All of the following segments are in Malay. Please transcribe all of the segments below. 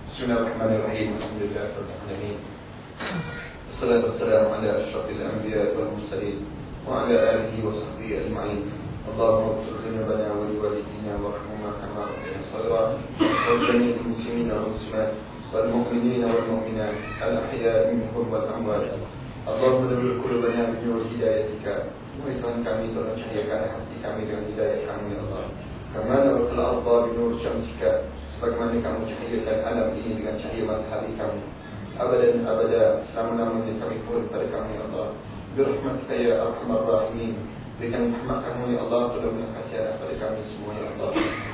Bismillahirrahmanirrahim. Alhamdulillahirrahmanirrahim. Assalatu wassalamu ala ashrafil anbiya wal mursalin wa ala alihi wa sahbihi ajma'in. Allahumma ighfir lana wa liwalidina warhamna kama rabbana shaghira wal jami'il muslimina wal muslimat wal mu'minina wal mu'minat al ahya'i minhum wal amwat. Allahumma nawwir qulubana bi nur hidayatika. Wahai Tuhan kami, tolong cahayakan hati kami dengan hidayah kamu ya Allah. Kama nawwir al-ardha bi nur syamsika, sebagaimana kamu cahayakan alam ini dengan cahaya matahari kamu. Abadan abada, selama-lamanya kami mohon kepada kamu ya Allah. Birahmatika ya arhamar rahimin, dengan rahmat kamu ya Allah, tolonglah kasihan kepada kami semua ya Allah.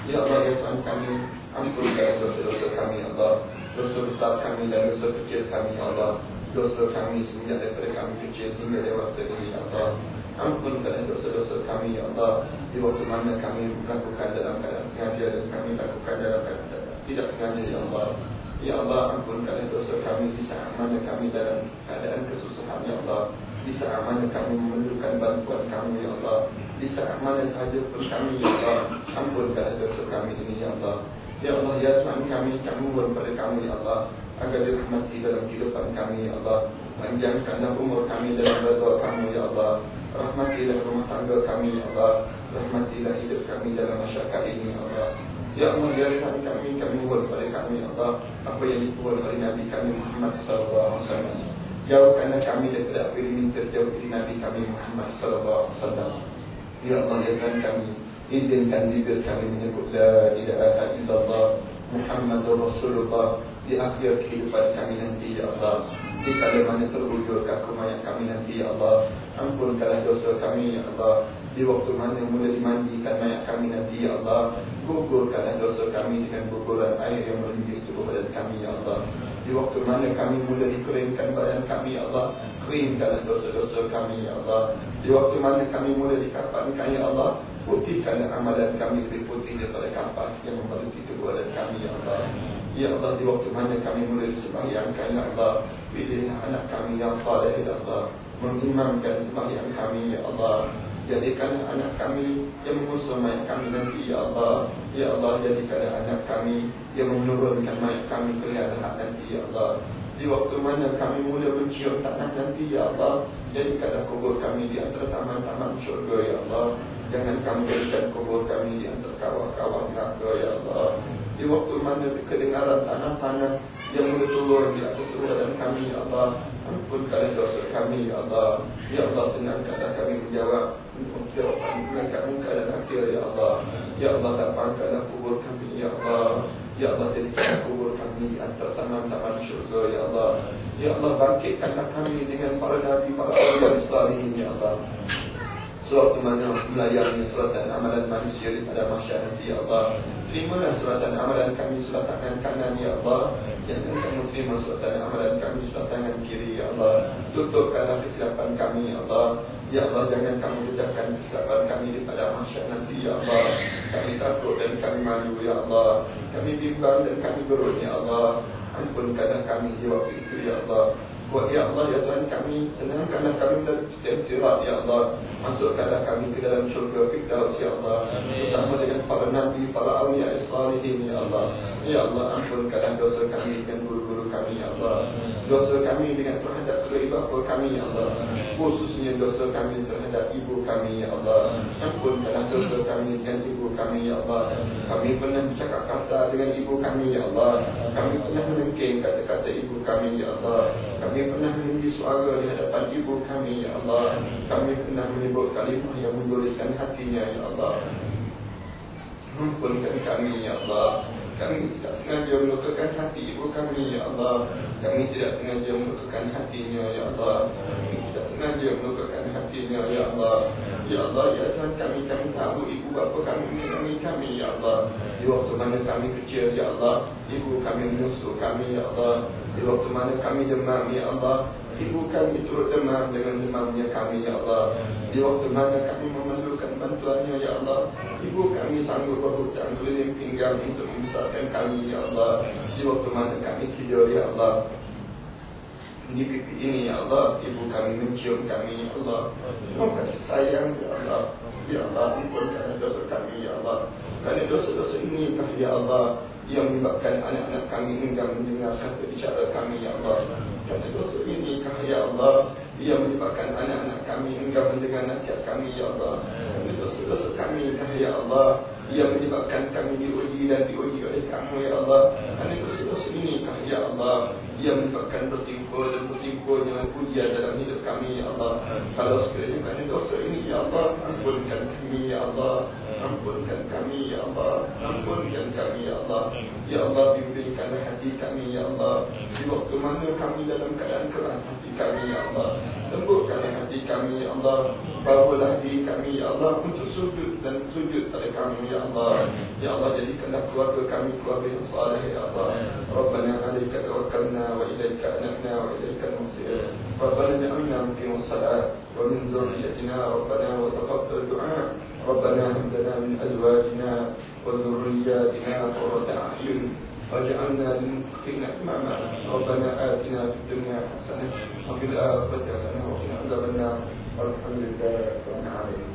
Ya Allah ya Tuhan kami, ampunkan dosa-dosa kami ya Allah, dosa besar kami dan dosa kecil kami ya Allah, dosa kami semenjak daripada kami kecil hingga dewasa ini ya Allah. Ampunkanlah dosa-dosa kami ya Allah, di waktu mana kami melakukan dalam keadaan sengaja dan kami lakukan dalam keadaan tidak sengaja ya Allah. Ya Allah, ampunkanlah dosa kami di saat mana kami dalam keadaan kesusahan ya Allah, di saat mana kami memerlukan bantuan kamu ya Allah, di saat mana sahaja pun kami ya Allah. Ampunkanlah dosa kami ini ya Allah. Ya Allah ya Tuhan kami mohon pada kamu ya Allah, agar dirahmati dalam kehidupan kami ya Allah. Panjangkanlah umur kami dalam redha kamu ya Allah. Rahmatilah rumah tangga kami ya Allah. Rahmatilah hidup kami dalam masyarakat ini ya Allah. Ya Allah ya Tuhan kami mohon pada kami ya Allah, apa yang dipuan oleh Nabi kami Muhammad sallallahu alaihi wasallam. Jauhkanlah kami daripada apa yang diminta jauh dari Nabi kami Muhammad sallallahu alaihi wasallam. Ya Allah ya Tuhan kami, izinkan bibir kami menyebut la ilaha illallah Muhammadur Rasulullah di akhir kehidupan kami nanti ya Allah. Di kala mana terwujud ke mayat kami nanti ya Allah. Ampunkanlah dosa kami ya Allah. Di waktu mana mula dimandikan mayat kami nanti ya Allah, gugurkanlah dosa kami dengan guguran air yang menembus tubuh badan kami ya Allah. Di waktu mana kami mula dikeringkan badan kami ya Allah, keringkanlah dosa-dosa kami ya Allah. Di waktu mana kami mula dikafankan ya Allah, putihkanlah amalan kami lebih putih daripada kampas yang membaluti tubuh badan kami ya Allah. Ya Allah, di waktu mana kami mula disembahyangkan ya Allah, pilihlah anak kami yang saleh ya Allah, mengimamkan sembahyang kami ya Allah. Jadikanlah anak kami yang mengusung mayat kami nanti ya Allah. Ya Allah, jadikanlah anak kami yang menurunkan mayat kami ke lihat nanti ya Allah. Di waktu mana kami mula mencium tanah nanti ya Allah, jadikanlah kubur kami di antara taman-taman syurga ya Allah. Jangan kamu jadikan kubur kami di antara kawah-kawah neraka ya Allah. Di waktu mana kedengaran tanah-tanah yang mula turun di atas tubuh badan kami ya Allah, ampunkanlah dosa kami ya Allah. Ya Allah, senangkanlah kami menjawab mengangkat muka dan akhir ya Allah. Ya Allah, lapangkanlah kubur kami ya Allah. Ya Allah, jadikan kubur kami di antara taman-taman syurga ya Allah. Ya Allah, bangkitkanlah kami dengan para nabi, para awliya salihin ya Allah. Sewaktu mana melayani suratan amalan manusia di pada mahsyar nanti ya Allah, terimalah suratan amalan kami sebelah tangan kanan ya Allah. Jangan kamu terima suratan amalan kami sebelah tangan kiri ya Allah. Tutupkanlah kesilapan kami ya Allah. Ya Allah, jangan kamu dedahkan kesilapan kami di pada mahsyar nanti ya Allah. Kami takut dan kami malu ya Allah. Kami bimbang dan kami gerun ya Allah. Ampunkanlah kami di waktu itu ya Allah. Buat ya Allah ya Tuhan kami, senangkanlah kami melalui jalan sirat ya Allah. Masukkanlah kami ke dalam syurga Firdaus ya Allah, bersama dengan para nabi, para awliya salihin ya Allah. Ya Allah, ampunkanlah dosa kami dengan guru-guru kami ya Allah. Dosa kami dengan terhadap kedua bapa kami ya Allah, khususnya dosa kami terhadap ibu kami ya Allah. Ampunkanlah dosa kami dengan ibu kami ya Allah. Kami pernah bercakap kasar dengan ibu kami ya Allah. Kami pernah menengking kata-kata ibu kami ya Allah. Kami pernah meninggi suara di hadapan ibu kami ya Allah. Kami pernah menyebut kalimah yang mendoliskan hatinya ya Allah. Ampunkan kami ya Allah. Kami tidak sengaja melukakan hati ibu kami ya Allah. Kami tidak sengaja melukakan hatinya ya Allah. Kami tidak sengaja melukakan hatinya ya Allah. Ya Allah ya Tuhan kami tahu ibu bapa kami menyayangi kami ya Allah. Di waktu mana kami kecil ya Allah, ibu kami menyusu kami ya Allah. Di waktu mana kami demam ya Allah, ibu kami turut demam dengan demamnya kami ya Allah. Di waktu mana kami memerlukan bantuannya ya Allah, ibu kami sanggup berhutang keliling pinggang untuk membesarkan kami ya Allah. Di waktu mana kami tidur ya Allah, di pipi ini ya Allah, ibu kami mencium kami ya Allah. Terima kasih sayang ya Allah. Ya Allah, ampunkan dosa kami ya Allah. Kerana dosa-dosa ini ya Allah yang menyebabkan anak-anak kami enggan mendengar kata bicara kami ya Allah. Kerana dosa ini ya Allah yang menyebabkan anak-anak kami enggan mendengar nasihat kami ya Allah. Kerana dosa-dosa kami ya Allah yang menyebabkan kami diuji dan diuji oleh kamu ya Allah. Kerana dosa-dosa ini ya Allah yang menyebabkan bertimpa ujian dalam hidup kami ya Allah. Kalau sekiranya kerana dosa ini ya Allah, ampunkan kami ya Allah. Ampunkan kami ya Allah. Ampunkan kami ya Allah. Ya Allah, bimbingkanlah hati kami ya Allah. Di waktu mana kami dalam keadaan keras hati kami ya Allah, lembutkanlah hati kami ya Allah. Bawalah diri kami ya Allah untuk sujud dan sujud pada kami ya Allah. Ya Allah, jadikanlah keluarga kami keluarga yang saleh ya Allah. Rabbana 'alaika tawakkalna wa ilaika anabna wa ilaikal masir. Rabbana ja'alna muqimus salat wa min dhurriyyatina rabbana wa taqabbal du'a. ربنا هب لنا من أزواجنا وذرياتنا قرة أعين واجعلنا للمتقين إماما ربنا آتنا في الدنيا حسنة وفي الآخرة حسنة وقنا عذاب النار والحمد لله رب العالمين.